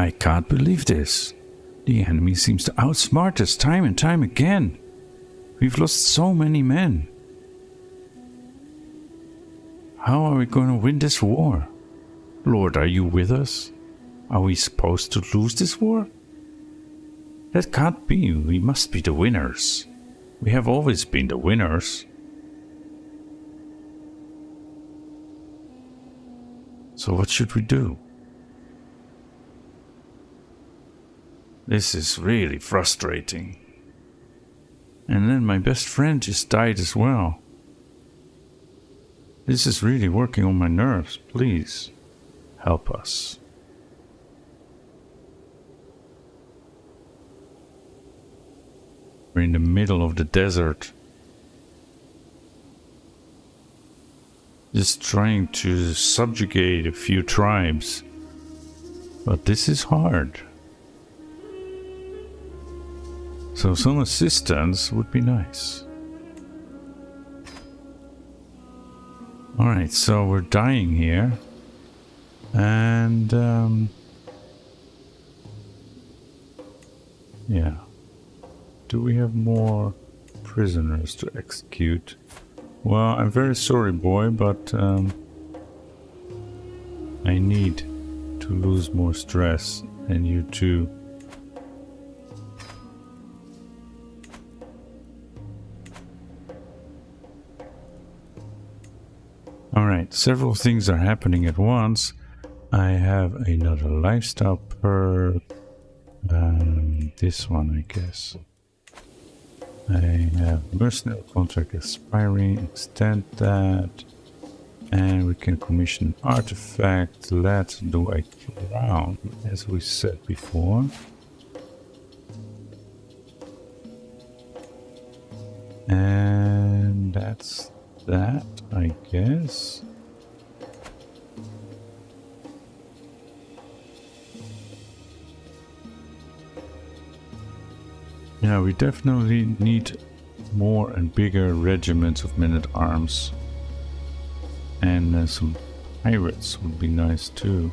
I can't believe this. The enemy seems to outsmart us time and time again. We've lost so many men. How are we going to win this war? Lord, are you with us? Are we supposed to lose this war? That can't be. We must be the winners. We have always been the winners. So what should we do? This is really frustrating. And then my best friend just died as well. This is really working on my nerves. Please, help us. We're in the middle of the desert. Just trying to subjugate a few tribes. But this is hard. So some assistance would be nice. Alright, so we're dying here. And yeah. Do we have more prisoners to execute? Well, I'm very sorry, boy, but I need to lose more stress, and you too. Alright, several things are happening at once. I have another lifestyle perk. This one, I guess. I have mercenary contract expiring, extend that. And we can commission an artifact. Let's do a crown, as we said before. And that's that, I guess. Yeah, we definitely need more and bigger regiments of men-at-arms. And some pirates would be nice too.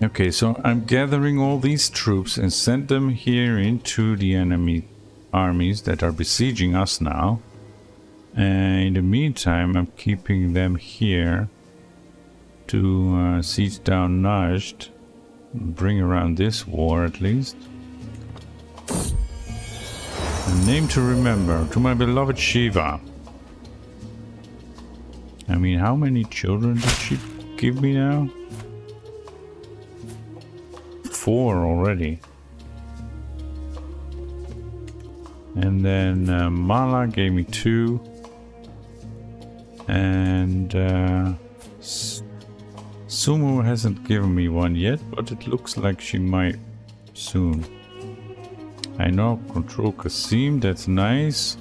Okay, so I'm gathering all these troops and send them here into the enemy armies that are besieging us now. And in the meantime, I'm keeping them here to siege down Najd, bring around this war at least. A name to remember, to my beloved Shiva. I mean, how many children did she give me now? 4 already. And then Mala gave me 2. And Sumu hasn't given me one yet, but it looks like she might soon. I know, control Qasim, that's nice.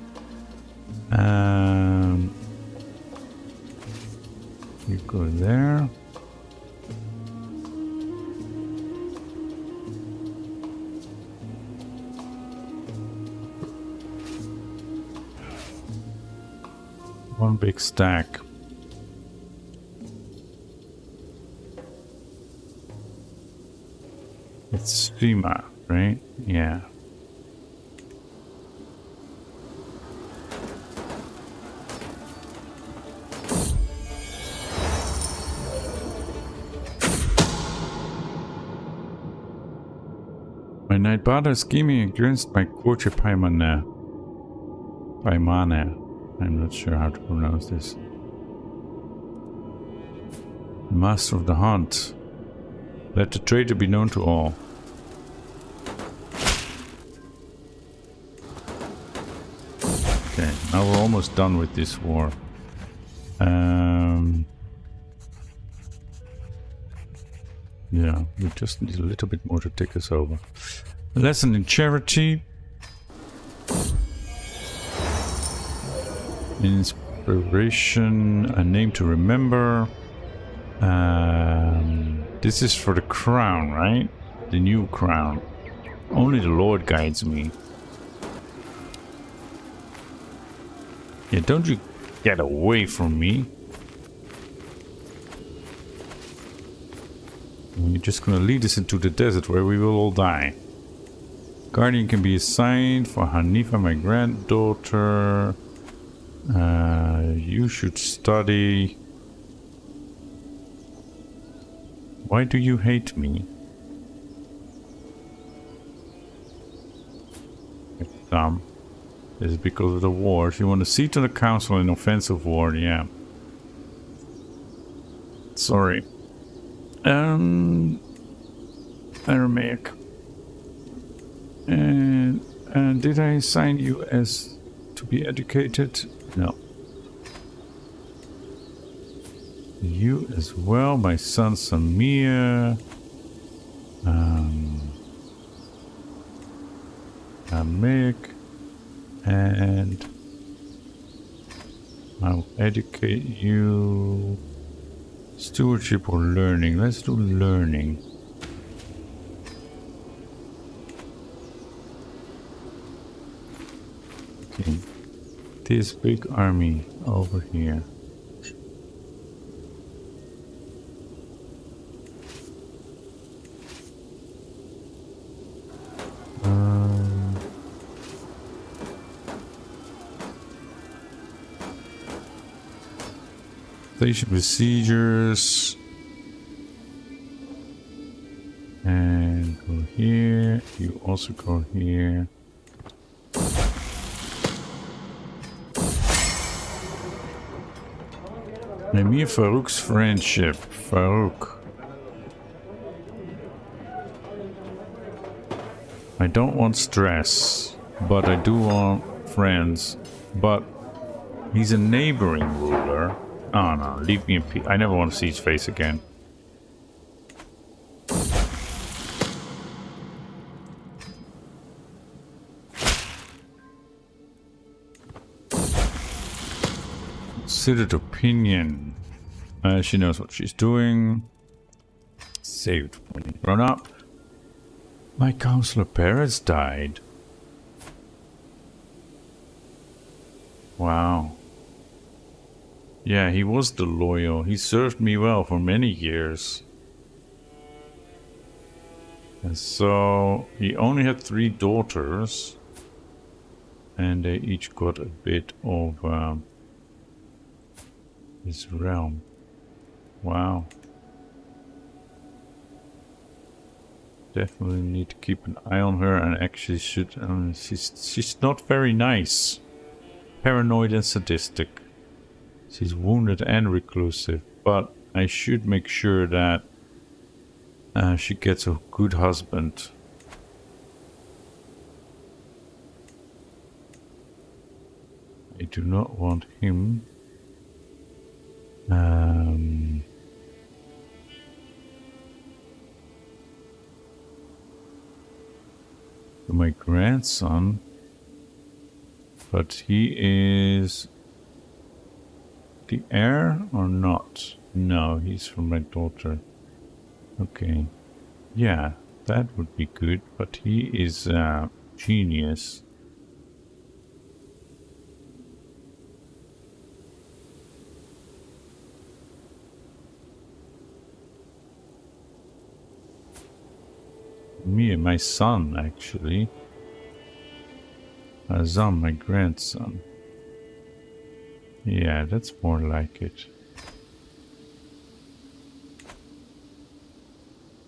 You go there. One big stack. It's Sima, right? Yeah. My night bada is scheming against my Koche Paimana. Paimana. I'm not sure how to pronounce this. Master of the Hunt. Let the traitor be known to all. Okay, now we're almost done with this war. Yeah, we just need a little bit more to take us over. A lesson in charity. Inspiration, a name to remember. This is for the crown, right? The new crown. Only the Lord guides me. Yeah, don't you get away from me. You're just gonna lead us into the desert where we will all die. Guardian can be assigned for Hanifa, my granddaughter. You should study. Why do you hate me? Dumb. Is it because of the wars? You want a seat on the council in offensive war? Yeah. Sorry. Aramaic. And did I assign you as to be educated? No. You as well, my son Samir. Aramaic. And I'll educate you. Stewardship or learning? Let's do learning. Okay. This big army over here. Station procedures. And go here. You also go here. Emir Farouk's friendship. Farouk. I don't want stress, but I do want friends. But he's a neighboring ruler. Oh no, leave me in peace. I never want to see his face again. Considered opinion. She knows what she's doing. Saved when he grown up. My Counselor Perez died. Wow. Yeah, he was the loyal. He served me well for many years. And so he only had 3 daughters. And they each got a bit of his realm. Wow. Definitely need to keep an eye on her, and actually should. She's not very nice. Paranoid and sadistic. She's wounded and reclusive, but I should make sure that she gets a good husband. I do not want him. My grandson, but he is the heir or not? No, he's from my daughter. Okay, yeah, that would be good, but he is a genius. Me and my son, actually. Azam, my grandson. Yeah, that's more like it.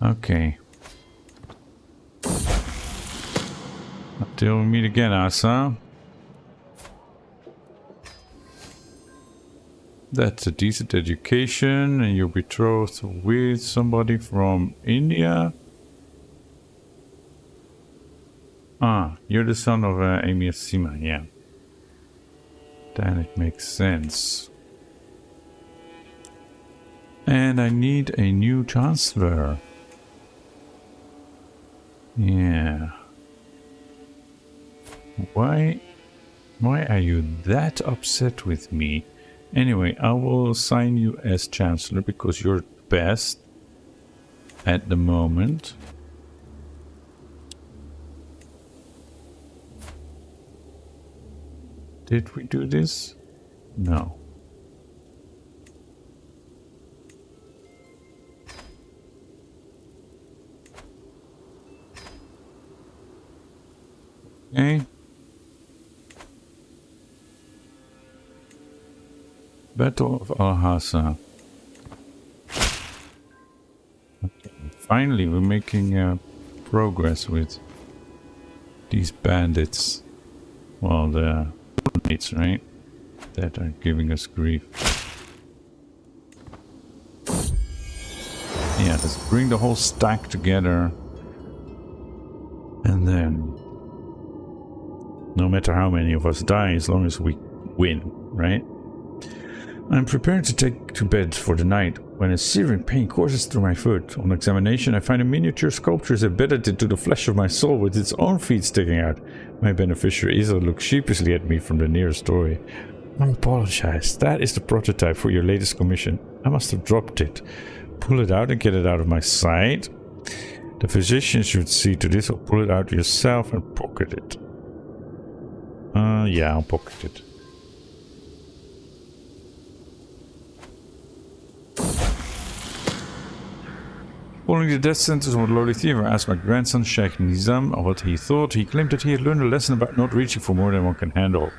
Okay. Until we meet again, Asa. That's a decent education, and you're betrothed with somebody from India. Ah, you're the son of Emir Sima, yeah. Then it makes sense. And I need a new chancellor. Yeah. Why are you that upset with me? Anyway, I will assign you as chancellor because you're best at the moment. Did we do this? No. Okay. Battle of Al-Hasa. Okay. Finally, we're making progress with these bandits. Well, the mates, right? That are giving us grief. Yeah, let's bring the whole stack together. And then, no matter how many of us die, as long as we win, right? I'm preparing to take to bed for the night when a searing pain courses through my foot. On examination, I find a miniature sculpture is embedded into the flesh of my soul with its own feet sticking out. My beneficiary Isa looks sheepishly at me from the nearest doorway. I apologize. That is the prototype for your latest commission. I must have dropped it. Pull it out and get it out of my sight. The physician should see to this, or pull it out yourself and pocket it. Yeah, I'll pocket it. Following the death sentence of Lord Thiever, I asked my grandson Sheikh Nizam what he thought. He claimed that he had learned a lesson about not reaching for more than one can handle.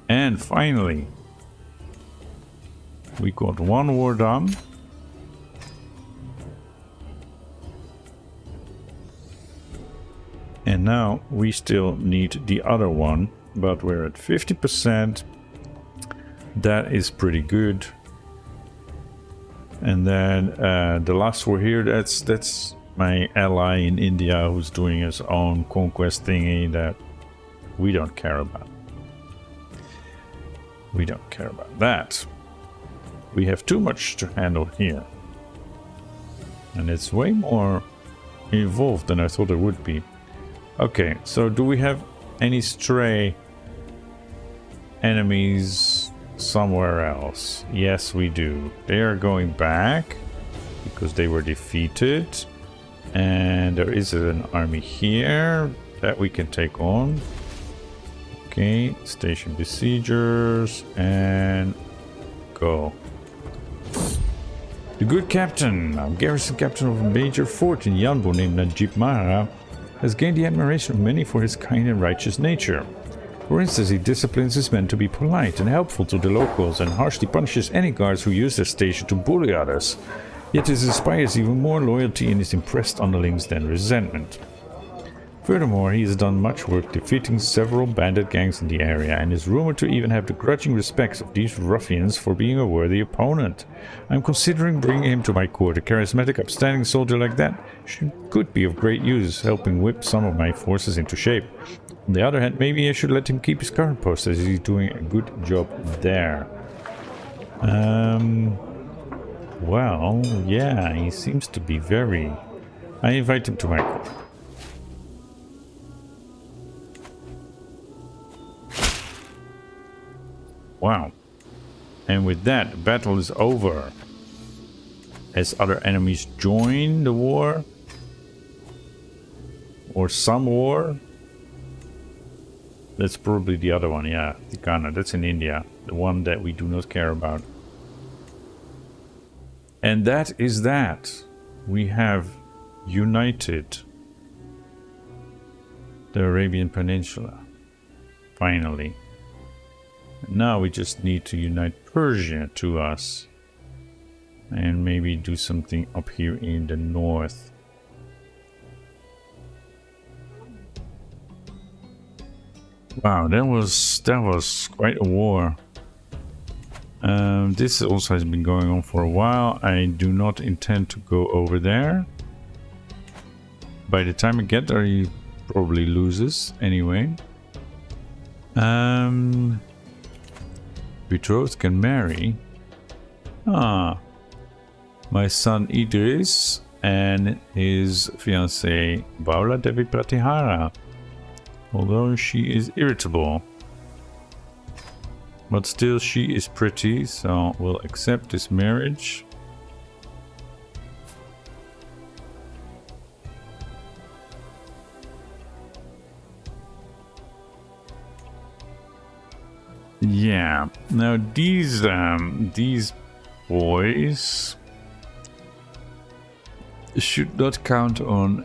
And finally, we got one war done. And now we still need the other one, but we're at 50%. That is pretty good. And then the last war here, that's my ally in India who's doing his own conquest thingy that we don't care about. We don't care about that. We have too much to handle here. And it's way more involved than I thought it would be. Okay, so do we have any stray enemies somewhere else? Yes, we do. They are going back because they were defeated. And there is an army here that we can take on. Okay, station besiegers and go. The good captain, a garrison captain of a major fort in Yanbu named Najib Mahara, has gained the admiration of many for his kind and righteous nature. For instance, he disciplines his men to be polite and helpful to the locals and harshly punishes any guards who use their station to bully others. Yet this inspires even more loyalty in his impressed underlings than resentment. Furthermore, he has done much work defeating several bandit gangs in the area and is rumored to even have the grudging respects of these ruffians for being a worthy opponent. I'm considering bringing him to my court. A charismatic, upstanding soldier like that could be of great use, helping whip some of my forces into shape. On the other hand, maybe I should let him keep his current post as he's doing a good job there. Well, yeah, he seems to be very... I invite him to my court. Wow. And with that, the battle is over. As other enemies join the war. Or some war. That's probably the other one, yeah. Tikana, that's in India. The one that we do not care about. And that is that. We have united the Arabian Peninsula. Finally. Now we just need to unite Persia to us. And maybe do something up here in the north. Wow, that was quite a war. This also has been going on for a while. I do not intend to go over there. By the time I get there, he probably loses anyway. Betrothed can marry. Ah, my son Idris and his fiancée Baula Devi Pratihara. Although she is irritable. But still she is pretty, so we'll accept this marriage. Yeah, now these boys, should not count on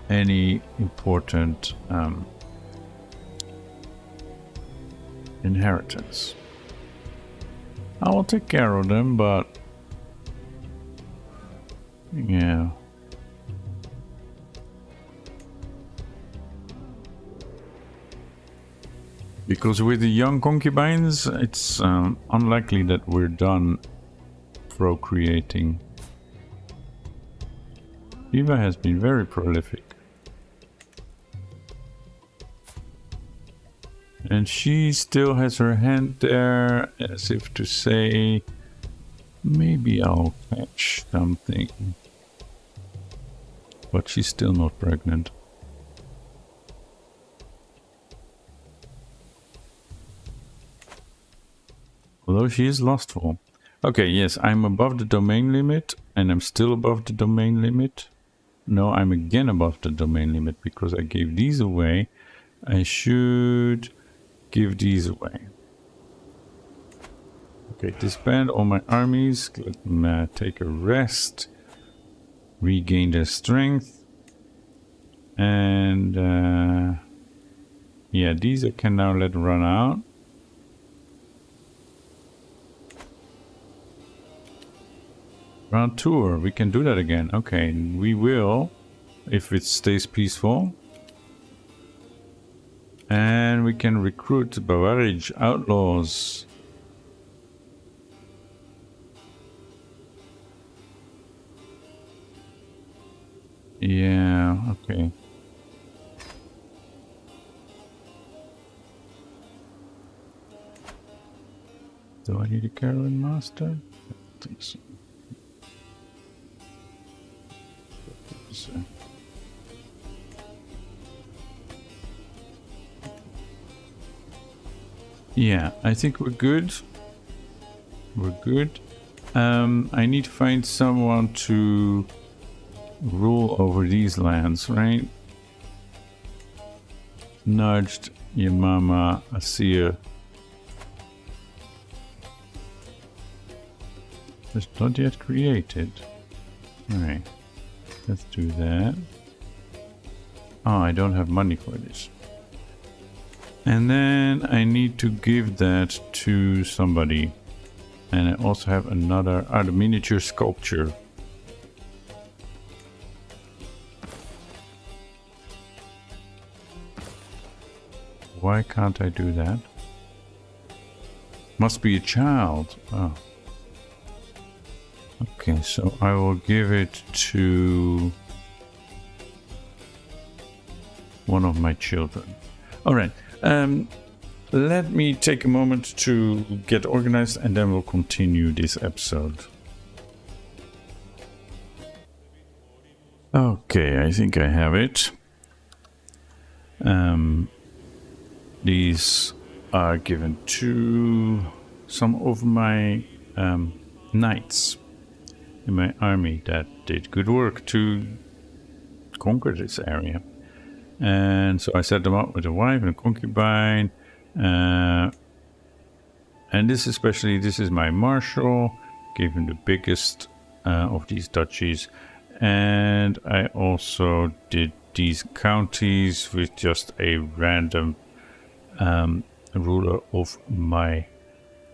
any important inheritance. I will take care of them, but yeah. Because with the young concubines, it's unlikely that we're done procreating. Eva has been very prolific. And she still has her hand there, as if to say, maybe I'll catch something. But she's still not pregnant. Although she is lustful. Okay, yes, I'm above the domain limit, and I'm still above the domain limit. No, I'm again above the domain limit because I gave these away. I should give these away. Okay, disband all my armies. Let them take a rest. Regain their strength. And yeah, these I can now let run out. Round tour, we can do that again. Okay, we will, if it stays peaceful. And we can recruit Bavarij outlaws. Yeah, okay. Do I need a caravan master? I don't think so. Yeah, I think we're good. We're good. I need to find someone to rule over these lands, right? Nudged, Yamama, Asir. It's not yet created. Alright. Let's do that. Oh, I don't have money for this. And then I need to give that to somebody. And I also have another, the miniature sculpture. Why can't I do that? Must be a child. Oh. Okay, so I will give it to one of my children. All right. Let me take a moment to get organized and then we'll continue this episode. Okay, I think I have it. These are given to some of my knights in my army that did good work to conquer this area. And so I set them up with a wife and a concubine. And this especially, this is my marshal. Gave him the biggest of these duchies. And I also did these counties with just a random ruler of my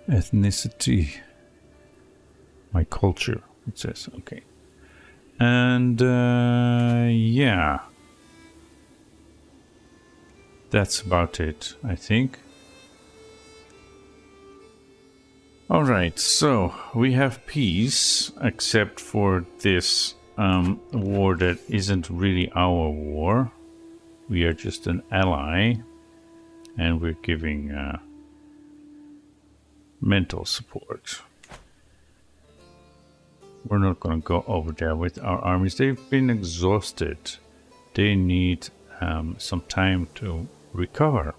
ethnicity. My culture, it says. Okay. And yeah. That's about it, I think. Alright, so we have peace, except for this war that isn't really our war. We are just an ally, and we're giving mental support. We're not going to go over there with our armies. They've been exhausted. They need some time to recover.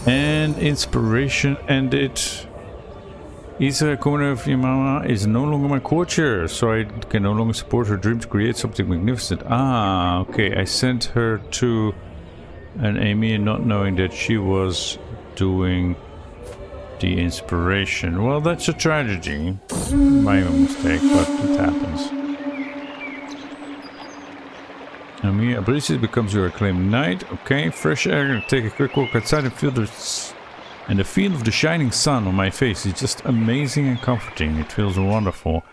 And inspiration ended. Isa, commander of Yamama, is no longer my courtier, so I can no longer support her dream to create something magnificent. Ah, okay. I sent her to an Emir not knowing that she was doing the inspiration. Well, that's a tragedy. My mistake, but it happens. Idris becomes your acclaimed knight. Okay, fresh air. Take a quick walk outside and feel the feel of the shining sun on my face is just amazing and comforting. It feels wonderful.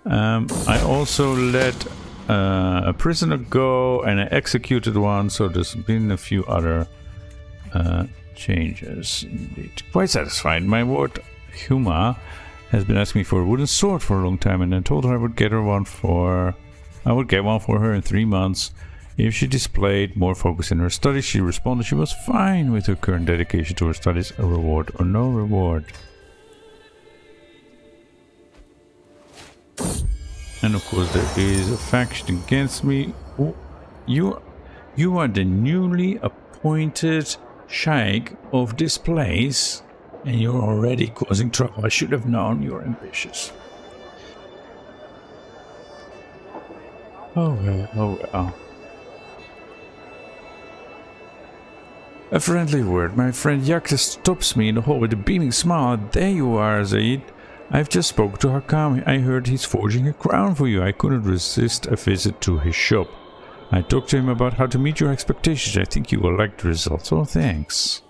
I also let a prisoner go and I executed one, so there's been a few other changes. Indeed. Quite satisfied. My ward Huma has been asking me for a wooden sword for a long time, and I told her I would get one for her in 3 months if she displayed more focus in her studies. She responded she was fine with her current dedication to her studies, a reward or no reward. And of course there is a faction against me. Oh, you are the newly appointed Sheikh of this place, and you're already causing trouble. I should have known you're ambitious. Oh well, oh well. A friendly word. My friend Yakta stops me in the hall with a beaming smile. There you are, Zeyd. I've just spoke to Hakam. I heard he's forging a crown for you. I couldn't resist a visit to his shop. I talked to him about how to meet your expectations. I think you will like the results. Oh, thanks.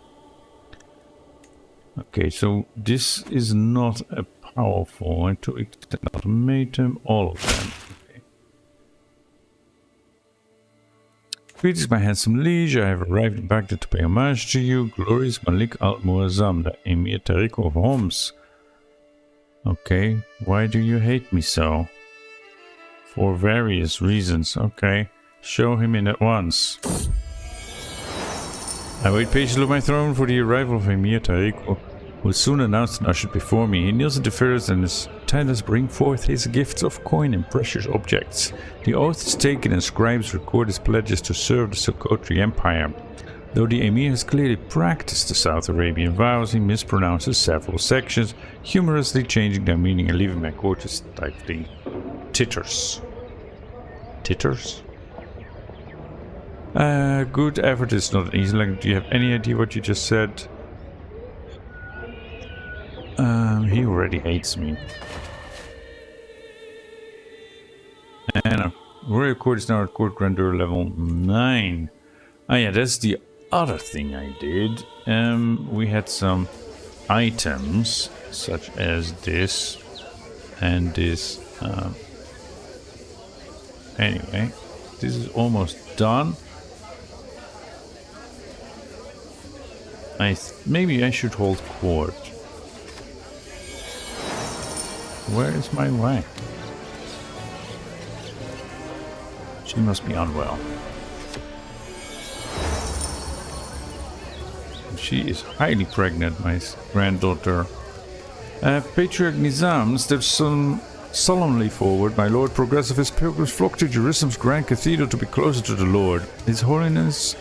Okay, so this is not a powerful and to extend ultimatum, all of them. Greetings, my handsome liege. I have arrived in Baghdad to pay homage to you, glorious Malik al-Muazzam, the Emir Tariq of Homs. Okay, why do you hate me so? For various reasons. Okay, show him in at once. I wait patiently on my throne for the arrival of Emir Tariq, who will soon announce and ushered before me. He kneels at the furthest and his attendants bring forth his gifts of coin and precious objects. The oath is taken and scribes record his pledges to serve the Socotra Empire. Though the Emir has clearly practiced the South Arabian vows, he mispronounces several sections, humorously changing their meaning and leaving my court to stifling titters. Titters? Good effort is not an easy language. Do you have any idea what you just said? He already hates me. And our royal court is now at court grandeur level 9. Oh yeah, that's the other thing I did. We had some items such as this and this. Anyway, this is almost done. Maybe I should hold court. Where is my wife? She must be unwell. She is highly pregnant, my granddaughter. Patriarch Nizam steps solemnly forward. My lord, progressivist pilgrims flock to Jerusalem's Grand Cathedral to be closer to the Lord. His Holiness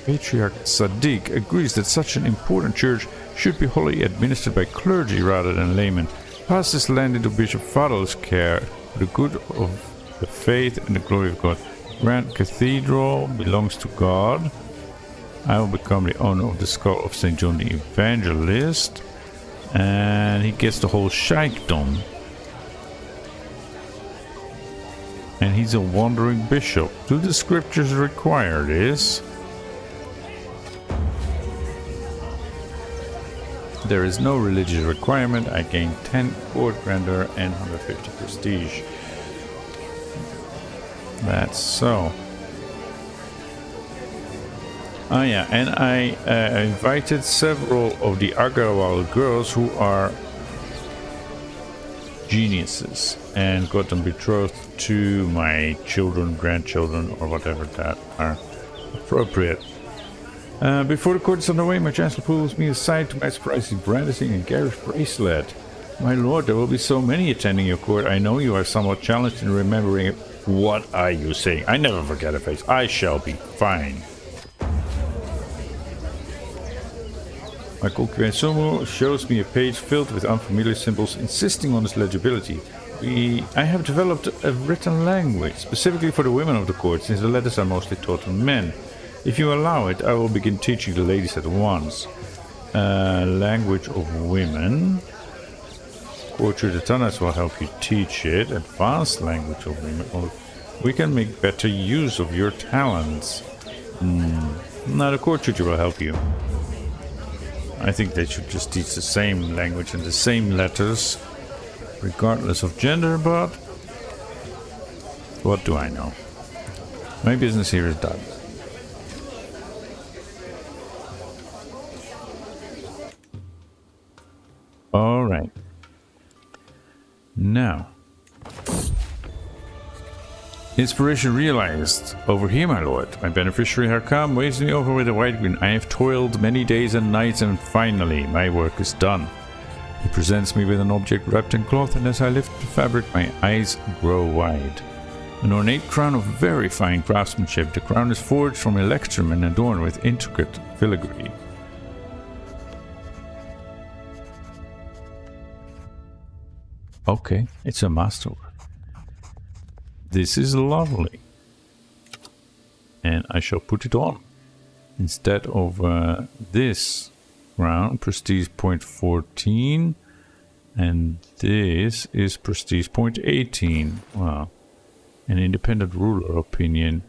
Patriarch Sadiq agrees that such an important church should be wholly administered by clergy rather than laymen. Pass this land into Bishop Fadl's care for the good of the faith and the glory of God. Grand Cathedral belongs to God. I will become the owner of the skull of St. John the Evangelist. And he gets the whole sheikhdom. And he's a wandering bishop. Do the scriptures require this? There is no religious requirement. I gain 10 court grandeur and 150 prestige. That's so. Oh yeah, and I invited several of the Agrawal girls who are geniuses and got them betrothed to my children, grandchildren, or whatever that are appropriate. Before the court is underway, my chancellor pulls me aside. To my surprise, he's brandishing a garish bracelet. My lord, there will be so many attending your court. I know you are somewhat challenged in remembering it. What are you saying? I never forget a face. I shall be fine. My concubine Sumo shows me a page filled with unfamiliar symbols, insisting on its legibility. I have developed a written language, specifically for the women of the court, since the letters are mostly taught to men. If you allow it, I will begin teaching the ladies at once. Language of women. Culture the Tanas will help you teach it. Advanced language of women. Or we can make better use of your talents. Now the court tutor will help you. I think they should just teach the same language and the same letters, regardless of gender, but what do I know? My business here is done. Alright. Now. Inspiration realized. Over here, my lord. My beneficiary Harkam waves me over with a white green. I have toiled many days and nights, and finally my work is done. He presents me with an object wrapped in cloth, and as I lift the fabric, my eyes grow wide. An ornate crown of very fine craftsmanship. The crown is forged from electrum and adorned with intricate filigree. Okay, it's a masterwork. This is lovely. And I shall put it on. Instead of this crown, prestige point 14. And this is prestige point 18. Wow. An independent ruler opinion.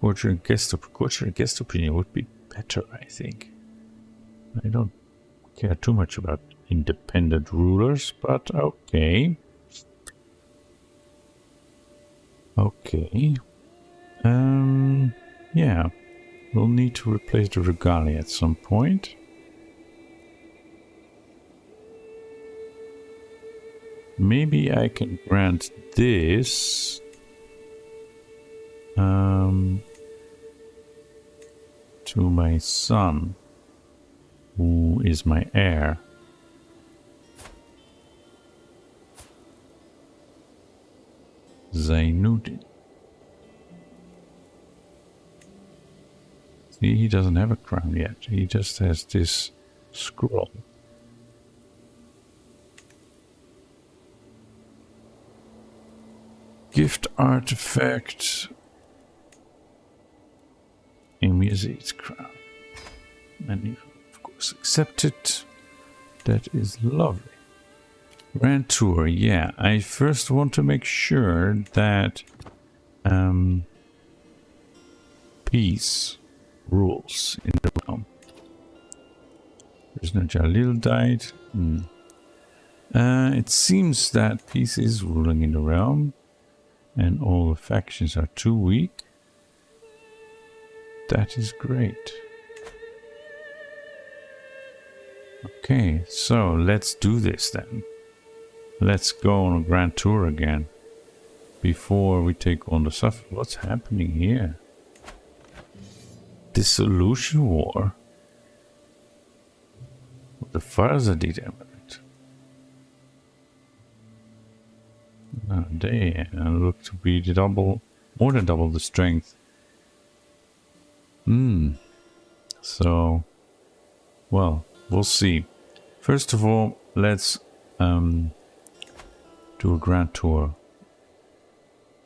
Courtier and guest opinion would be better, I think. I don't care too much about independent rulers, but okay. Okay. Yeah. We'll need to replace the regalia at some point. Maybe I can grant this to my son, who is my heir. Zainuddin. See, he doesn't have a crown yet. He just has this scroll. Gift artifact. Zeyd's crown. And he, of course, accept it. That is lovely. Grand tour, yeah. I first want to make sure that peace rules in the realm. Prisoner Jalil died. It seems that peace is ruling in the realm, and all the factions are too weak. That is great. Okay, so let's do this then. Let's go on a grand tour again before we take on the stuff. What's happening here? Dissolution war. The Farzadid Emirate. They look to be more than double the strength. So, well, we'll see. First of all, let's do a grand tour.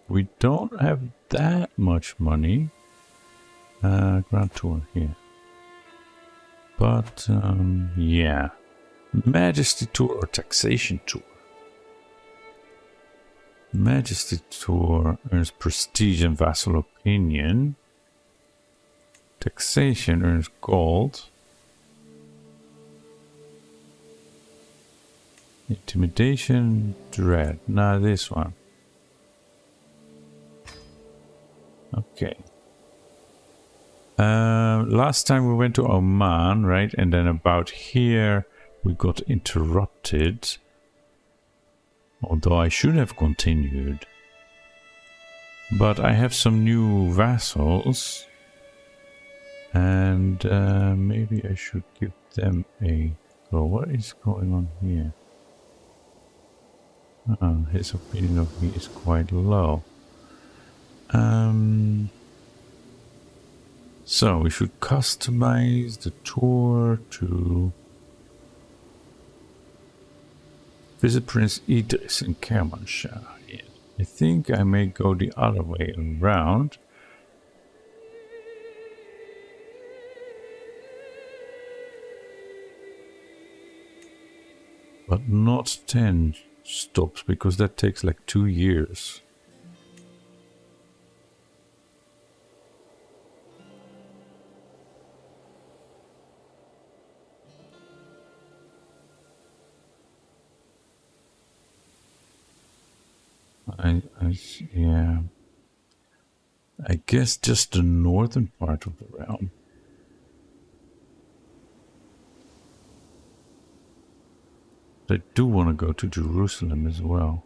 We don't have that much money. Grand tour here. But, yeah. Majesty tour or taxation tour? Majesty tour earns prestige and vassal opinion. Taxation earns gold. Intimidation, dread. Nah, this one. Okay. Last time we went to Oman, right? And then about here we got interrupted. Although I should have continued. But I have some new vassals. And maybe I should give them a go. What is going on here? His opinion of me is quite low. So we should customize the tour to visit Prince Idris in Kermanshah. Yeah. I think I may go the other way around. But not 10 stops, because that takes like 2 years. Yeah. I guess just the northern part of the realm. I do want to go to Jerusalem as well.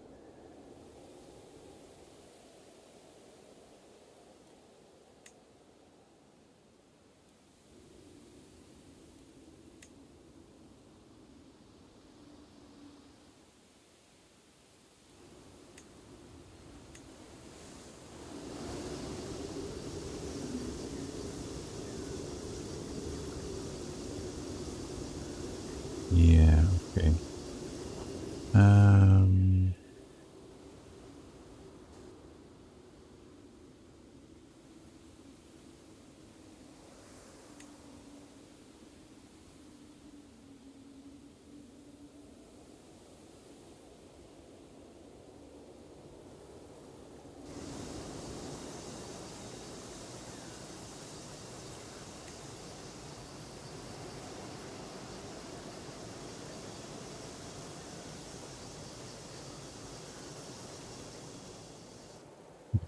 Yeah, okay.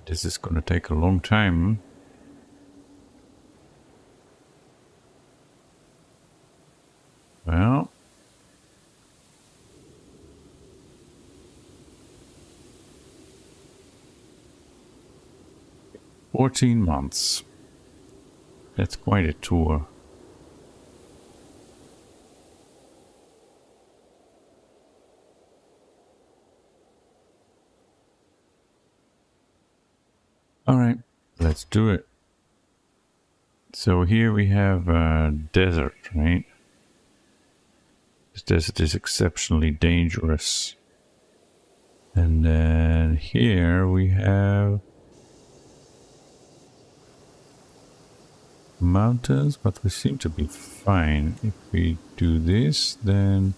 This is gonna take a long time. Well, "14 months. That's quite a tour. Alright, let's do it. So here we have a desert, right? This desert is exceptionally dangerous. And then here we have mountains, but we seem to be fine. If we do this, then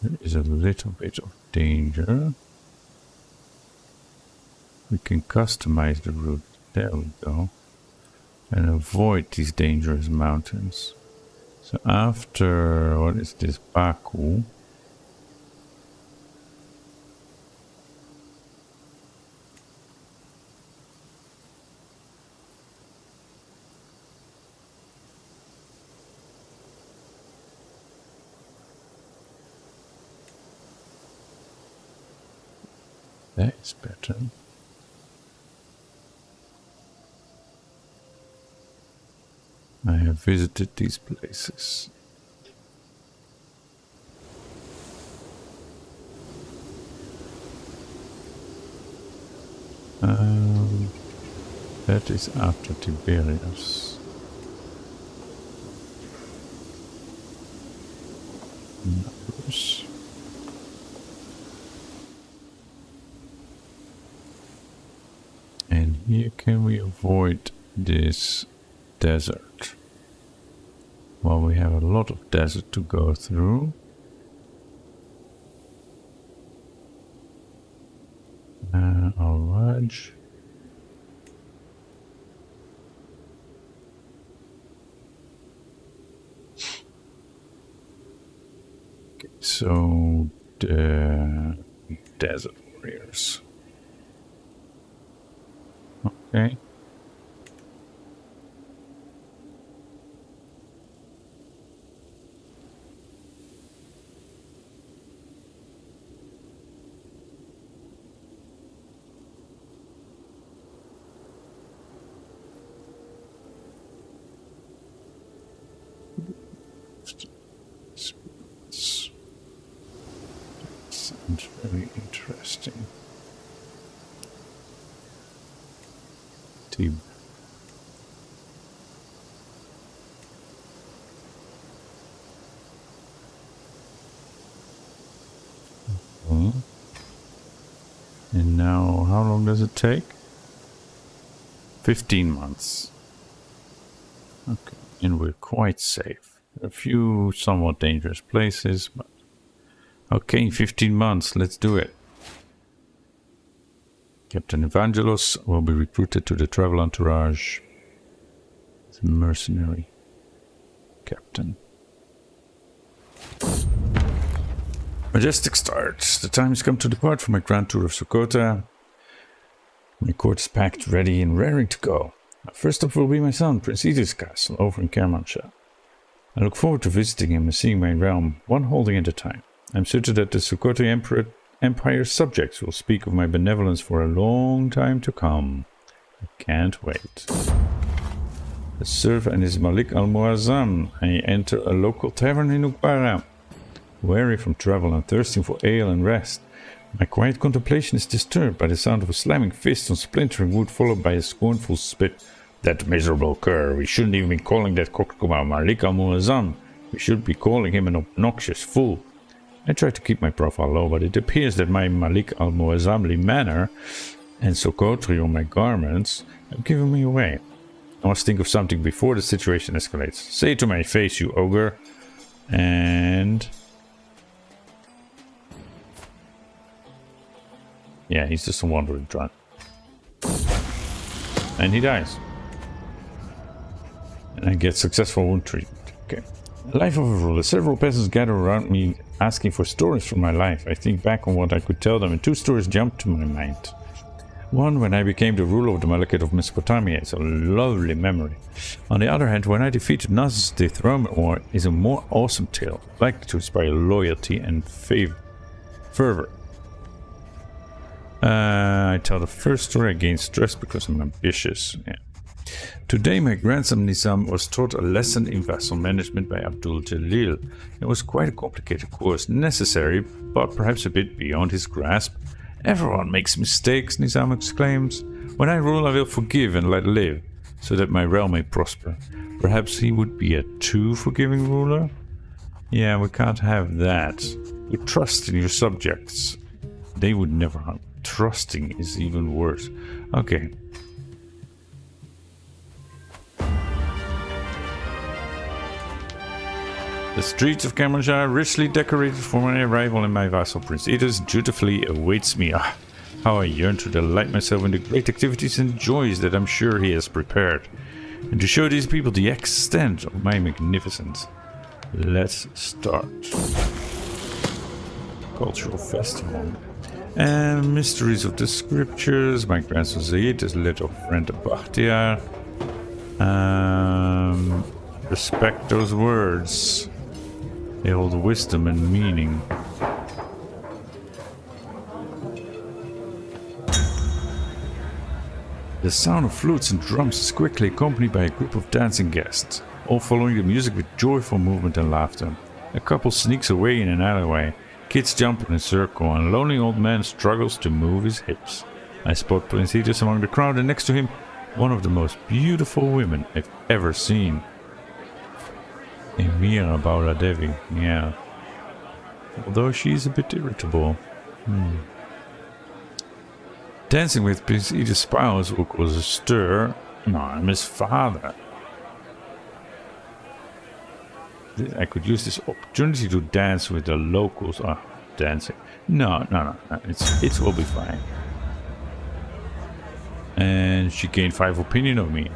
there is a little bit of danger. We can customize the route. There we go. And avoid these dangerous mountains. So after, what is this, Baku? That is better. I have visited these places. That is after Tiberius. Numbers. And here can we avoid this desert? Well, we have a lot of desert to go through. Al-Raj. Okay, so the desert warriors. Okay. Sounds very interesting. Tib. Okay. And now, how long does it take? 15 months. Okay, and we're quite safe. A few somewhat dangerous places, but Okay, 15 months. Let's do it. Captain Evangelos will be recruited to the travel entourage. As a mercenary. Captain. Majestic start. The time has come to depart for my grand tour of Socotra. My court is packed, ready, and raring to go. First up will be my son, Prince Idris' castle, over in Kermanshah. I look forward to visiting him and seeing my realm, one holding at a time. I'm certain that the Socotra Empire's subjects will speak of my benevolence for a long time to come. I can't wait. The server and his Malik al-Muazzam. I enter a local tavern in Uqbara. Weary from travel and thirsting for ale and rest, my quiet contemplation is disturbed by the sound of a slamming fist on splintering wood, followed by a scornful spit. That miserable cur. We shouldn't even be calling that Kokuma Malik al-Muazzam. We should be calling him an obnoxious fool. I try to keep my profile low, but it appears that my Malik al-Muazzamli manner and Socotra on my garments have given me away. I must think of something before the situation escalates. Say it to my face, you ogre. And... yeah, he's just a wandering drunk. And he dies. And I get successful wound treatment. Okay. Life of a ruler. Several peasants gather around me asking for stories from my life. I think back on what I could tell them, and two stories jump to my mind. One, when I became the ruler of the Malakate of Mesopotamia, is a lovely memory. On the other hand, when I defeated Nasus the Throne is a more awesome tale, likely to inspire loyalty and fervor. I tell the first story. I gain stress because I'm ambitious. Yeah. Today my grandson Nizam was taught a lesson in vassal management by Abdul Jalil. It was quite a complicated course, necessary, but perhaps a bit beyond his grasp. Everyone makes mistakes, Nizam exclaims. When I rule, I will forgive and let live, so that my realm may prosper. Perhaps he would be a too forgiving ruler? Yeah, we can't have that. You trust in your subjects. They would never harm. Trusting is even worse. Okay. The streets of Kermanshah are richly decorated for my arrival, and my vassal Prince Idris dutifully awaits me. Ah, how I yearn to delight myself in the great activities and joys that I'm sure he has prepared, and to show these people the extent of my magnificence. Let's start. Cultural festival. And mysteries of the scriptures. My grandson Zeyd is little friend of Bakhtiar. Respect those words. They hold wisdom and meaning. The sound of flutes and drums is quickly accompanied by a group of dancing guests, all following the music with joyful movement and laughter. A couple sneaks away in an alleyway. Kids jump in a circle, and a lonely old man struggles to move his hips. I spot Prince Idris among the crowd, and next to him, one of the most beautiful women I've ever seen. Emira Bauradevi, yeah. Although she's a bit irritable. Dancing with Prince Idris' spouse will cause a stir. No, I'm his father. I could use this opportunity to dance with the locals. Oh, dancing. No. It will be fine. And she gained 5 opinion of me.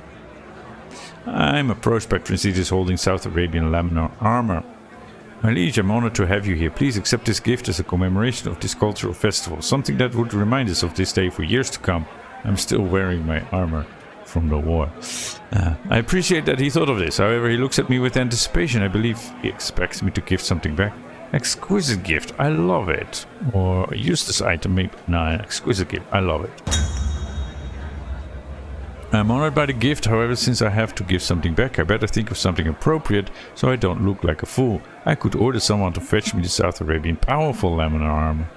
I'm approached by Prince Idris holding South Arabian laminar armor. My liege, I'm honored to have you here. Please accept this gift as a commemoration of this cultural festival. Something that would remind us of this day for years to come. I'm still wearing my armor from the war. I appreciate that he thought of this. However, he looks at me with anticipation. I believe he expects me to give something back. Exquisite gift. I love it. Or a useless item. Maybe. No, an exquisite gift. I love it. I'm honored by the gift. However, since I have to give something back, I better think of something appropriate so I don't look like a fool. I could order someone to fetch me the South Arabian powerful laminar armor.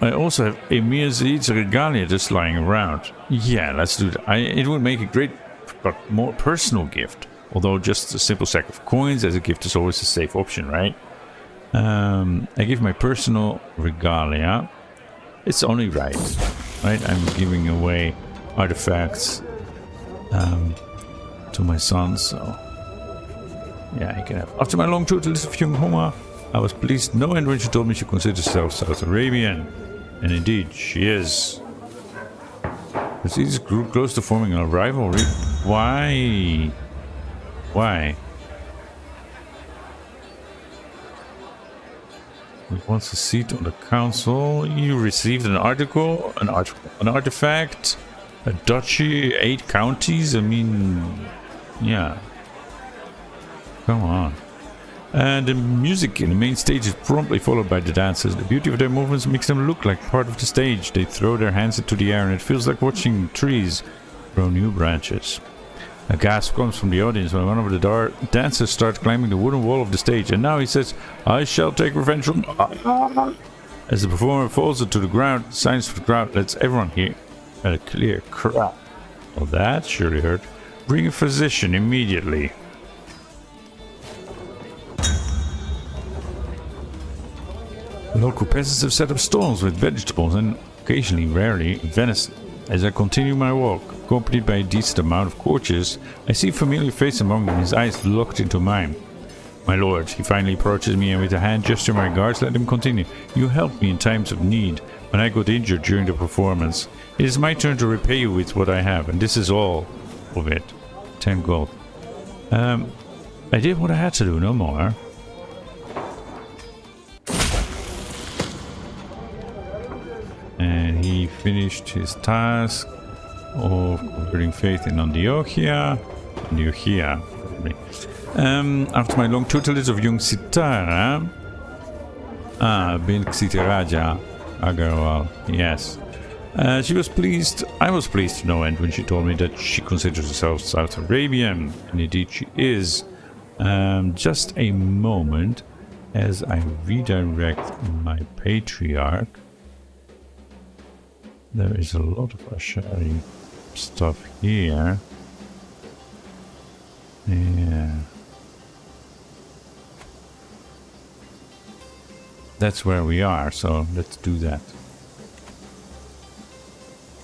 I also have Emir Zeyd's regalia just lying around. Yeah, let's do that. It would make a great but more personal gift. Although just a simple sack of coins as a gift is always a safe option, right? I give my personal regalia. It's only right? I'm giving away artifacts to my son, so yeah, he can have. After my long tour to list of young Homa, I was pleased no end when she told me she considers herself South Arabian. And indeed, she is. The cities grew close to forming a rivalry. Why? Why? He wants a seat on the council. You received an article, an artifact, a duchy, 8 counties. I mean, yeah. Come on. And the music in the main stage is promptly followed by the dances. The beauty of their movements makes them look like part of the stage. They throw their hands into the air and it feels like watching trees grow new branches. A gasp comes from the audience when one of the dancers starts climbing the wooden wall of the stage, and now he says, "I shall take revenge from..." As the performer falls to the ground, signs for the crowd lets everyone hear at a clear cry. Well, that surely hurt. Bring a physician immediately. Local peasants have set up stalls with vegetables and occasionally, rarely, venison. As I continue my walk, accompanied by a decent amount of courtiers, I see a familiar face among them, his eyes locked into mine. My lord, he finally approaches me and with a hand gesture my guards let him continue. You helped me in times of need, when I got injured during the performance. It is my turn to repay you with what I have, and this is all of it. 10 gold. I did what I had to do, no more. And he finished his task of converting faith in Antiochia. After my long tutelage of young Sitara, Bint Sitiraja Agarwal, yes. I was pleased to no end when she told me that she considers herself South Arabian, and indeed she is. Just a moment as I redirect my patriarch. There is a lot of Ashari stuff here. Yeah. That's where we are, so let's do that.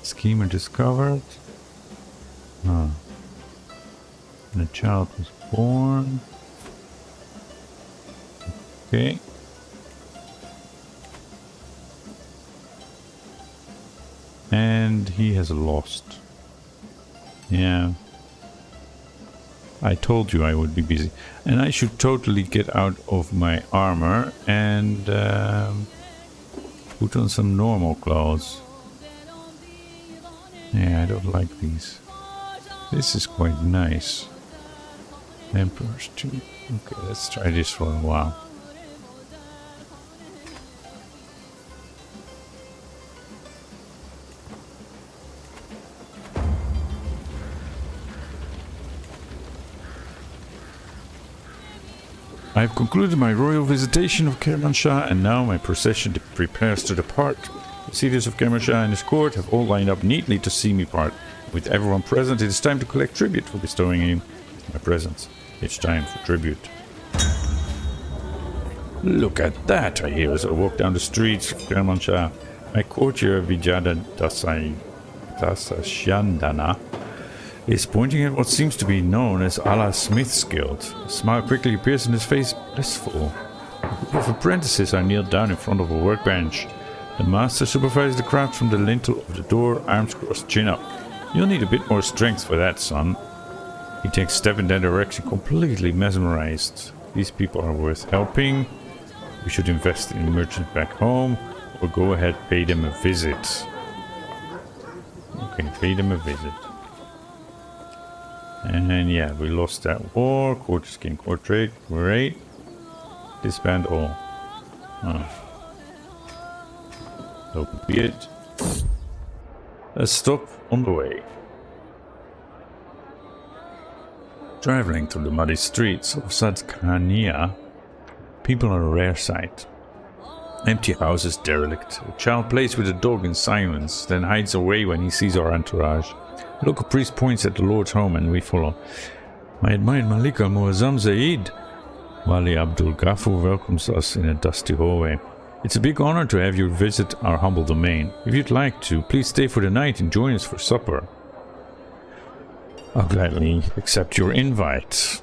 Schemer discovered. Oh. And a child was born. Okay. And he has lost. Yeah. I told you I would be busy. And I should totally get out of my armor and put on some normal clothes. Yeah, I don't like these. This is quite nice. Emperor's too. Okay, let's try this for a while. I have concluded my royal visitation of Kermanshah, and now my procession prepares to depart. The citizens of Kermanshah and his court have all lined up neatly to see me part. With everyone present, it is time to collect tribute for bestowing him my presence. It's time for tribute. Look at that, I hear as I walk down the streets of Kermanshah. My courtier Vijada Dasashyandana is pointing at what seems to be known as Allah's Smith's Guild. A smile quickly appears in his face, blissful. A group of apprentices are kneeled down in front of a workbench. The master supervises the crowd from the lintel of the door, arms crossed, chin up. You'll need a bit more strength for that, son. He takes a step in that direction, completely mesmerized. These people are worth helping. We should invest in merchants back home, or go ahead, pay them a visit. Okay, pay them a visit. And yeah, we lost that war. Court skin, court trade, great. Disband all. Oh. So be it. A stop on the way. Traveling through the muddy streets of Sadkania, people are a rare sight. Empty houses, derelict. A child plays with a dog in silence, then hides away when he sees our entourage. A local priest points at the Lord's home and we follow. My admired Malik al-Muazzam Zeyd. Wali Abdul Ghafur welcomes us in a dusty hallway. It's a big honor to have you visit our humble domain. If you'd like to, please stay for the night and join us for supper. I'll gladly accept your invite.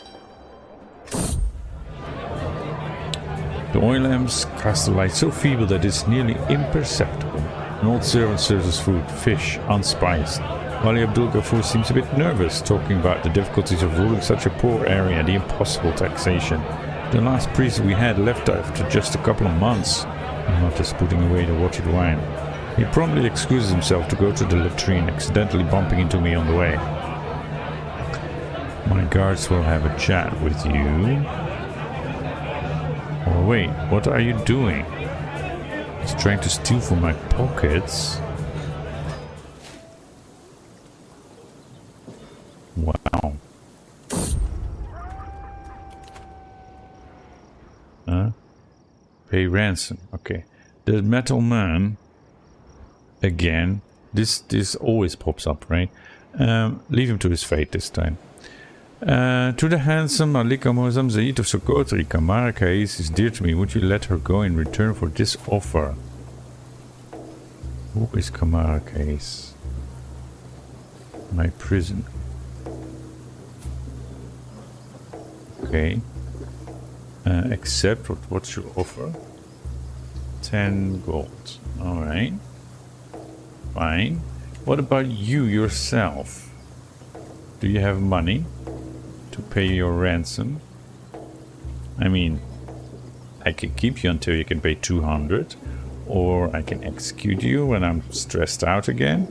The oil lamps cast a light so feeble that it's nearly imperceptible. An old servant serves us food, fish, unspiced. Wali Abdul Ghaffur seems a bit nervous, talking about the difficulties of ruling such a poor area, the impossible taxation. The last priest we had left after just a couple of months. I'm not just putting away the watered wine. He promptly excuses himself to go to the latrine, accidentally bumping into me on the way. My guards will have a chat with you. Oh wait, what are you doing? He's trying to steal from my pockets. Wow. Pay ransom. Okay. The metal man. Again. This always pops up, right? Leave him to his fate this time. To the handsome Malika Muazzam Zeyd of Socotra, Kamara Kais is dear to me. Would you let her go in return for this offer? Who is Kamara Kais? My prison. Okay. Accept what's your offer? 10 gold. Alright. Fine. What about you yourself? Do you have money to pay your ransom? I mean, I can keep you until you can pay 200, or I can execute you when I'm stressed out again.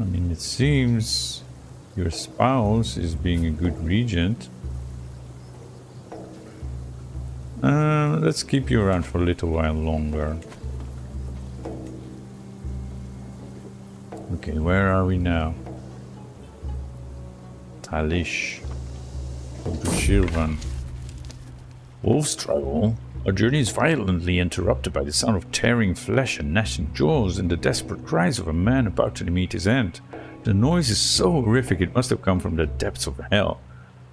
I mean, it seems your spouse is being a good regent. Let's keep you around for a little while longer. Okay, where are we now? Talish. Go to Shirvan. Wolf's Travel. Our journey is violently interrupted by the sound of tearing flesh and gnashing jaws and the desperate cries of a man about to meet his end. The noise is so horrific it must have come from the depths of hell.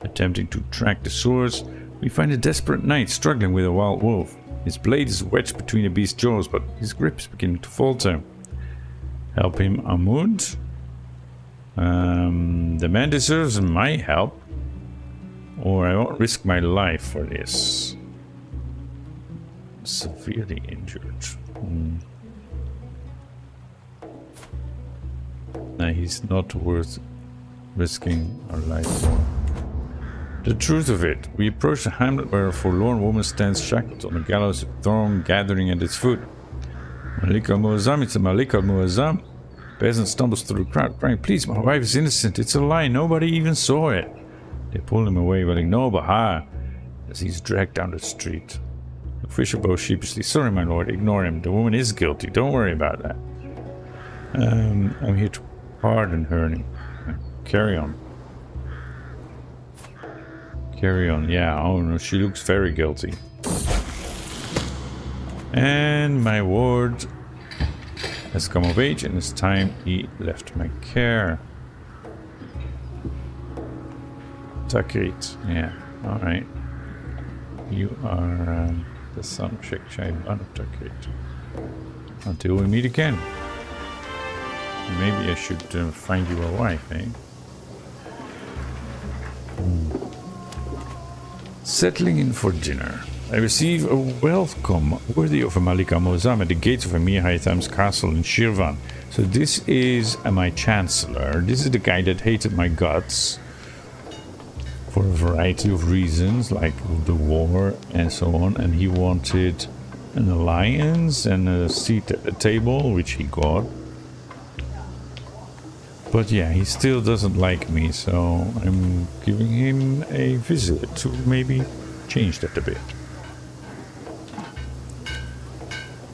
Attempting to track the source, we find a desperate knight struggling with a wild wolf. His blade is wedged between the beast's jaws, but his grip is beginning to falter. Help him, Amud. The man deserves my help, or I won't risk my life for this. Severely injured. Nah, he's not worth risking our life for. The truth of it, we approach a hamlet where a forlorn woman stands shackled on a gallows of thorn gathering at its foot. Malika Muazzam, it's a Malika Muazzam. Peasant stumbles through the crowd, crying, "Please, my wife is innocent. It's a lie. Nobody even saw it." They pull him away, yelling, "No, Baha," as he's dragged down the street. The fisher bows sheepishly, "Sorry, my lord, ignore him. The woman is guilty. Don't worry about that. I'm here to pardon her. Carry on. Carry on, yeah. Oh no, she looks very guilty. And my ward has come of age, and it's time he left my care. Takrit, yeah, alright. You are the son of Sheikh Shaiban of Takrit. Until we meet again. Maybe I should find you a wife, eh? Settling in for dinner. I receive a welcome worthy of a Malika Muazzam at the gates of Emir Haytham's castle in Shirvan. So this is my chancellor. This is the guy that hated my guts for a variety of reasons, like the war and so on. And he wanted an alliance and a seat at the table, which he got. But yeah, he still doesn't like me, so I'm giving him a visit to maybe change that a bit.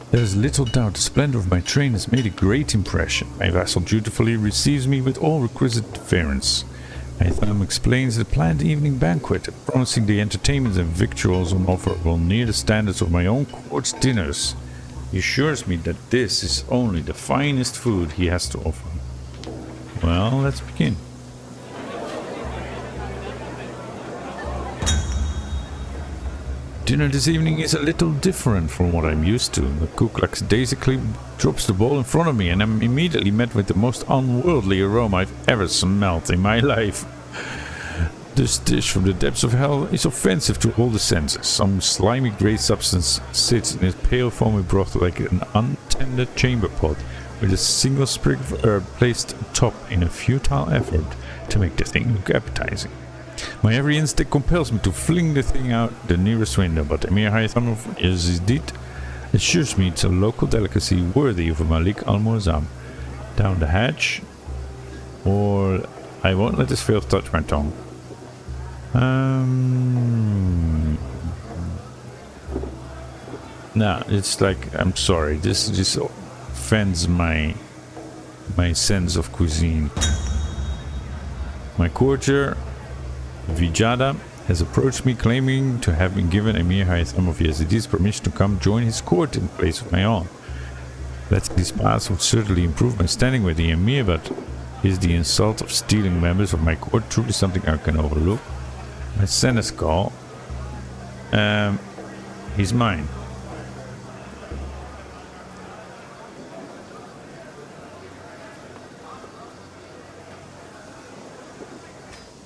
There's little doubt the splendor of my train has made a great impression. My vassal dutifully receives me with all requisite deference. My thumb explains the planned evening banquet, promising the entertainments and victuals on offer will near the standards of my own court's dinners. He assures me that this is only the finest food he has to offer. Well, let's begin. dinner this evening is a little different from what I'm used to. The cook lackadaisically drops the bowl in front of me and I'm immediately met with the most unworldly aroma I've ever smelt in my life. This dish from the depths of hell is offensive to all the senses. Some slimy grey substance sits in a pale foamy broth like an untended chamber pot, with a single sprig of herb placed atop in a futile effort to make the thing look appetizing. My every instinct compels me to fling the thing out the nearest window, but Emir Haytham of Zeyd assures me it's a local delicacy worthy of a Malik al-Muazzam. Down the hatch, or I won't let this filth touch my tongue. No, it's like, I'm sorry, this just offends my sense of cuisine. My courtier, Vijada, has approached me claiming to have been given Emir Haytham of Yazid's permission to come join his court in place of my own. Letting this pass would certainly improve my standing with the Emir, but is the insult of stealing members of my court truly something I can overlook? My seneschal, he's mine.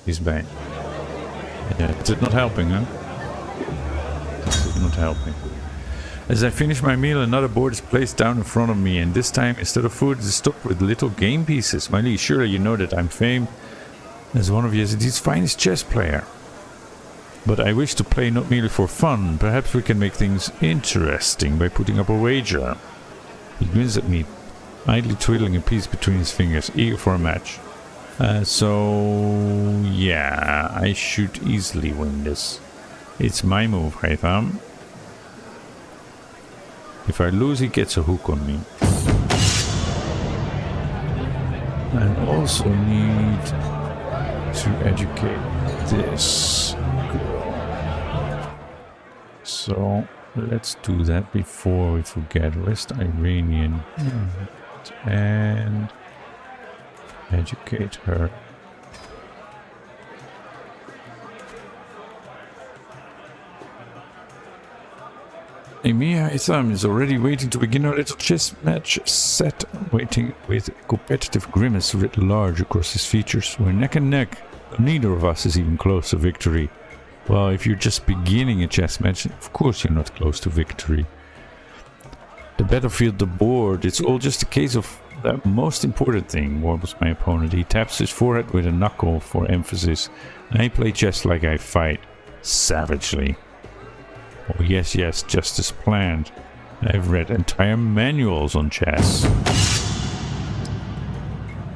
He's mine. Yeah, is it not helping, huh? This is not helping. As I finish my meal, another board is placed down in front of me, and this time, instead of food, it is stocked with little game pieces. My liege, surely you know that I'm famed as one of Yazid's finest chess player. But I wish to play not merely for fun. Perhaps we can make things interesting by putting up a wager. He grins at me, idly twiddling a piece between his fingers, eager for a match. So yeah, I should easily win this. It's my move, Haytham. If I lose, he gets a hook on me. I also need to educate this girl. So let's do that before we forget. West Iranian. And educate her. Emir Haytham is already waiting to begin our little chess match set, waiting with a competitive grimace writ large across his features. We're neck and neck, but neither of us is even close to victory. Well, if you're just beginning a chess match, of course you're not close to victory. The battlefield, the board, it's all just a case of the most important thing, warbles my opponent. He taps his forehead with a knuckle for emphasis. I play chess like I fight, savagely. Oh yes, just as planned. I've read entire manuals on chess.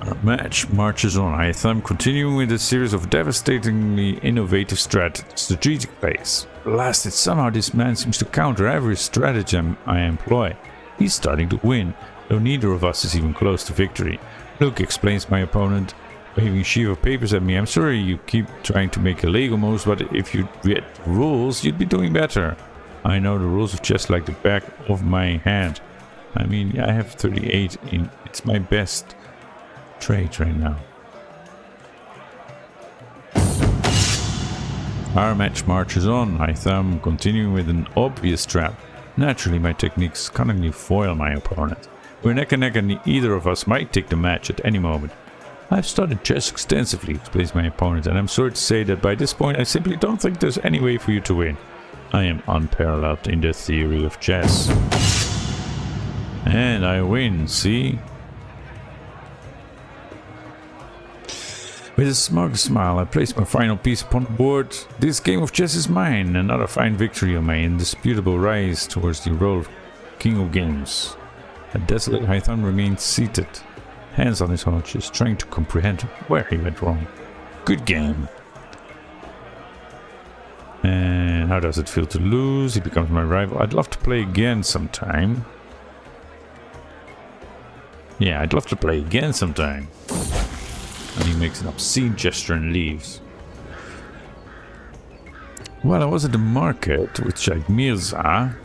Our match marches on. Haytham continuing with a series of devastatingly innovative strategic plays. Blasted, somehow this man seems to counter every stratagem I employ. He's starting to win, though neither of us is even close to victory. Look, explains my opponent, waving a sheaf of papers at me. I'm sorry you keep trying to make illegal moves, but if you read the rules, you'd be doing better. I know the rules of chess like the back of my hand. I mean, I have 38 in... It's my best trade right now. Our match marches on. Haytham continuing with an obvious trap. Naturally, my techniques cunningly foil my opponent. We're neck and neck and either of us might take the match at any moment. I've studied chess extensively, explains my opponent, and I'm sorry to say that by this point I simply don't think there's any way for you to win. I am unparalleled in the theory of chess. And I win, see? With a smug smile, I place my final piece upon the board. This game of chess is mine, another fine victory on my indisputable rise towards the role of King of Games. A desolate Haytham remains seated, hands on his haunches, trying to comprehend where he went wrong. Good game. And how does it feel to lose? He becomes my rival. I'd love to play again sometime. Yeah, I'd love to play again sometime. And he makes an obscene gesture and leaves. While I was at the market with Sheikh Mirza,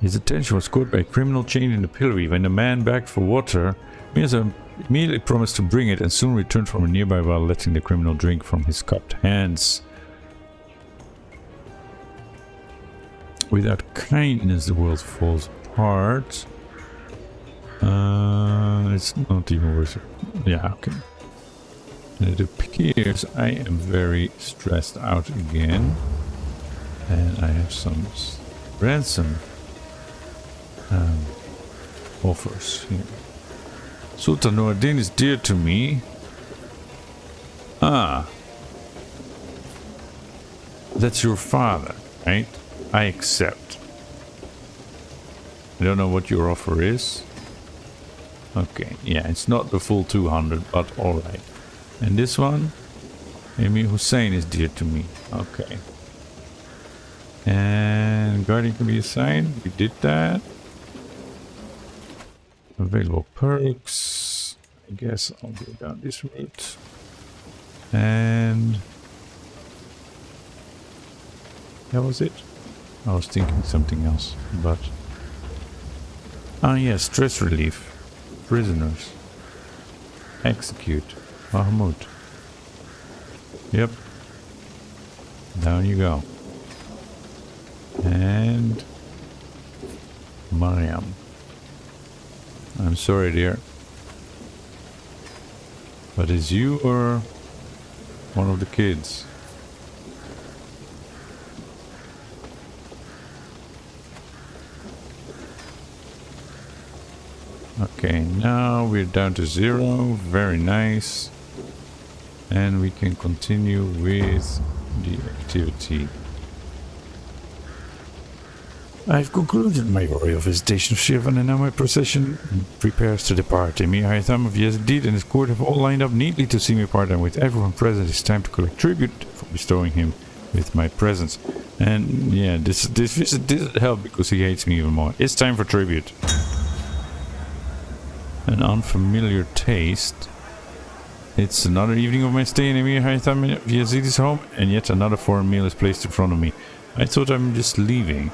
his attention was caught by a criminal chained in the pillory. When the man begged for water, Mirza immediately promised to bring it and soon returned from a nearby while letting the criminal drink from his cupped hands. Without kindness, the world falls apart. It's not even worth it. Yeah, okay. And it appears I am very stressed out again. And I have some ransom offers here. Sultan Noordin is dear to me. Ah. That's your father, right? I accept. I don't know what your offer is. Okay, yeah, it's not the full 200, but alright. And this one? Emir Hussein is dear to me. Okay. And guardian can be assigned. We did that. Available perks. I guess I'll go down this route. And that was it. I was thinking something else, but ah yes, stress relief. Prisoners. Execute. Mahmoud. Yep. Down you go. And Mariam. I'm sorry, dear. But is you or one of the kids? Okay, now we're down to 0. Very nice. And we can continue with the activity. I've concluded my royal visitation of Shirvan, and now my procession prepares to depart. Emir Haytham of Yazid and his court have all lined up neatly to see me part, and with everyone present, it's time to collect tribute for bestowing him with my presence. And yeah, this visit didn't help because he hates me even more. It's time for tribute. An unfamiliar taste. It's another evening of my stay in Emir Haytham of Yazid's home, and yet another foreign meal is placed in front of me. I thought I'm just leaving.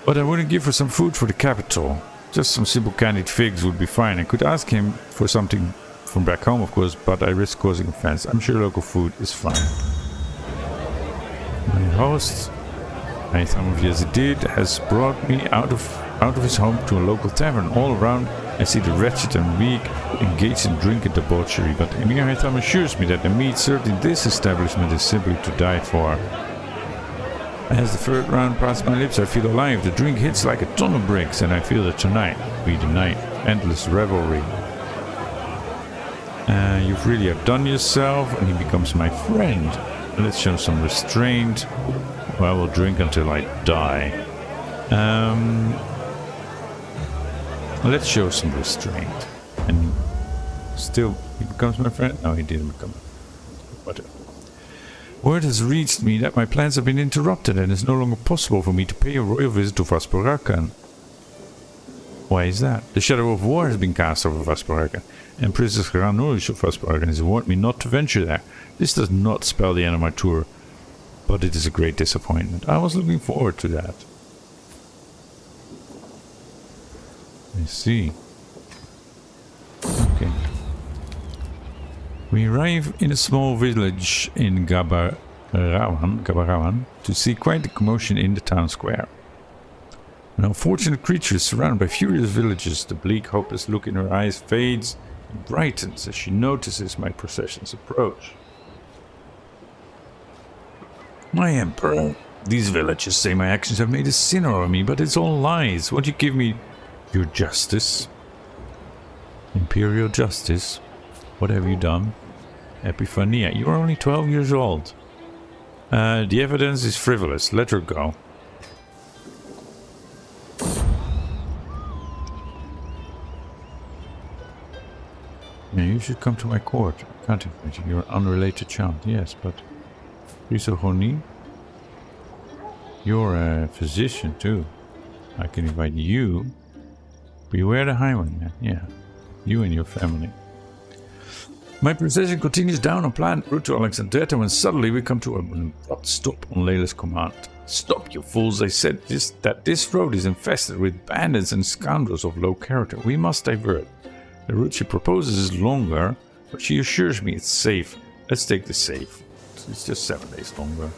But I wouldn't give her some food for the capital. Just some simple candied figs would be fine. I could ask him for something from back home, of course, but I risk causing offense. I'm sure local food is fine. My host, Haytham of Yazid, has brought me out of his home to a local tavern. All around, I see the wretched and weak engaged in drink and debauchery, but Emir Haytham assures me that the meat served in this establishment is simply to die for. As the third round passes my lips, I feel alive. The drink hits like a ton of bricks, and I feel that tonight will be the night. Endless revelry. You've really outdone yourself, and he becomes my friend. Let's show some restraint. Well, we'll drink until I die. Let's show some restraint. And still, he becomes my friend? No, he didn't become. Whatever. Word has reached me that my plans have been interrupted and it's no longer possible for me to pay a royal visit to Vasparakan. Why is that? The shadow of war has been cast over Vasparakan, and Princess Granurish of Vasparakan has warned me not to venture there. This does not spell the end of my tour, but it is a great disappointment. I was looking forward to that. I see. Okay. We arrive in a small village in Gabarawan to see quite the commotion in the town square. An unfortunate creature is surrounded by furious villagers. The bleak, hopeless look in her eyes fades and brightens as she notices my procession's approach. My emperor, these villagers say my actions have made a sinner of me, but it's all lies. Won't you give me your justice? Imperial justice? What have you done? Epiphania, you are only 12 years old. The evidence is frivolous. Let her go. Yeah, you should come to my court. I can't invite you. You're an unrelated child. Yes, but Risogoni, you're a physician too. I can invite you. Beware the highwayman. Yeah, you and your family. My procession continues down a planned route to Alexandria when suddenly we come to an abrupt stop on Layla's command. Stop, you fools! I said that this road is infested with bandits and scoundrels of low character. We must divert. The route she proposes is longer, but she assures me it's safe. Let's take the save. It's just 7 days longer.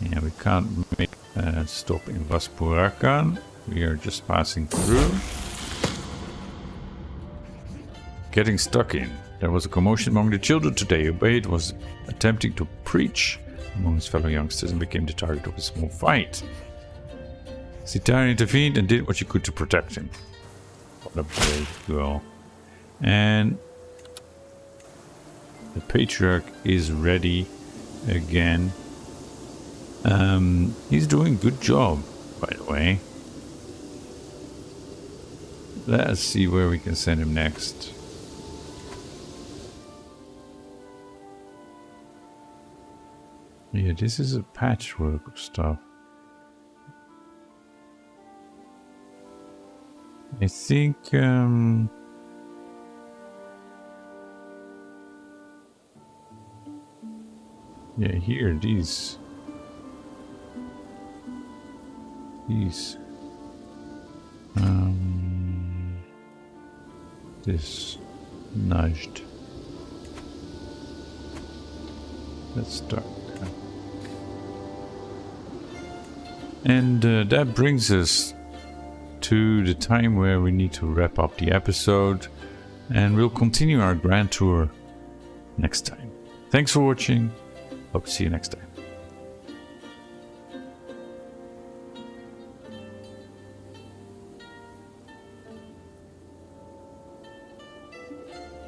Yeah, we can't make a stop in Vaspurakan. We are just passing through. Getting stuck in. There was a commotion among the children today. Zeyd was attempting to preach among his fellow youngsters and became the target of a small fight. Sitar intervened and did what she could to protect him. What a brave girl. And the patriarch is ready again. He's doing a good job, by the way. Let's see where we can send him next. Yeah, this is a patchwork of stuff. I think, yeah, here, these. This nudged. Let's start. And that brings us to the time where we need to wrap up the episode, and we'll continue our grand tour next time. Thanks for watching. Hope to see you next time.